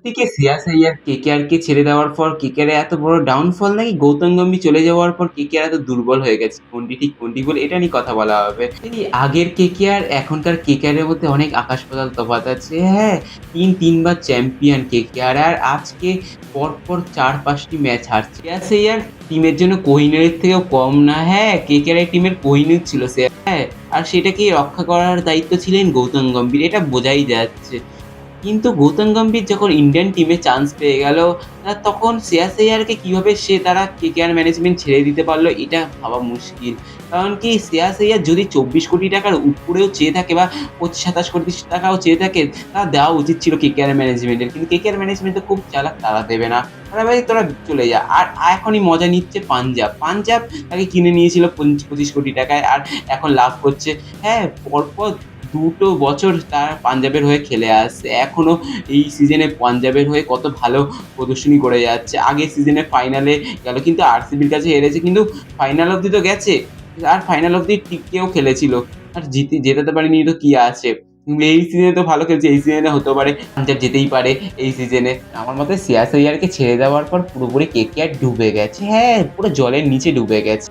থেকে শ্রেয়াস আইয়ার কেকেআরকে ছেড়ে দেওয়ার পর কেকেআরের এত বড় ডাউনফল নাকি গৌতম গম্ভীর চলে যাওয়ার পর কেকেআর এত দুর্বল হয়ে গেছে? কোনটি ঠিক কোনটি ভুল এটা নিয়ে কথা বলা হবে। এই আগের কেকেআর এখনকার কেকেআরের মধ্যে অনেক আকাশ পাতাল তফাৎ আছে। হ্যাঁ, ৩ বার চ্যাম্পিয়ন কেকেআর আর আজকে পরপর ৪-৫ টি ম্যাচ হারছে। শ্রেয়াস আইয়ার টিমের জন্য কোহিনূরের থেকেও কম না। হ্যাঁ, কেকেআরের টিমের কোহিনূর ছিল সে। হ্যাঁ, আর সেটাকে রক্ষা করার দায়িত্ব ছিলেন গৌতম গম্ভীর। এটা বোঝাই যাচ্ছে। কিন্তু গৌতম গম্ভীর যখন ইন্ডিয়ান টিমে চান্স পেয়ে গেল, তখন শ্রেয়াস আইয়ারকে কিভাবে তারা কেকেআর ম্যানেজমেন্ট ছেড়ে দিতে পারল এটা ভাবা মুশকিল। কারণ কি শ্রেয়াস আইয়ার যদি ২৪ কোটি টাকার উপরেও চেয়ে থাকে বা ২৫-২৭ কোটি টাকাও চেয়ে থাকে, তা দেওয়া উচিত ছিল কেকেআর ম্যানেজমেন্টের। কিন্তু কেকেআর ম্যানেজমেন্ট তো খুব চালাক, তারা দেবে না। তারা ভাই তোরা চলে যা। আর এখনই মজা নিচ্ছে পাঞ্জাব। পাঞ্জাব তাকে কিনে নিয়েছিল ২৫ কোটি টাকায় আর এখন লাভ করছে। হ্যাঁ, পরপর ২ বছর তারা পাঞ্জাবের হয়ে খেলে আসছে। এখনো এই সিজনে পাঞ্জাবের হয়ে কত ভালো প্রদর্শনী করে যাচ্ছে। আগের সিজনে ফাইনালে গেল কিন্তু আরসিবির কাছে হেরেছে, কিন্তু ফাইনাল অব্দি তো গেছে। আর ফাইনাল অব্দি টিকেও খেলেছিল। আর জেতাতে পারেনি তো কি আছে? কিন্তু এই সিজনে তো ভালো খেলছে। এই সিজনে হতেও পারে পাঞ্জাব যেতেই পারে এই সিজনে। আমার মতে শ্রেয়াস আইয়ারকে ছেড়ে দেওয়ার পর পুরোপুরি কেকেআর ডুবে গেছে। হ্যাঁ, পুরো জলের নিচে ডুবে গেছে।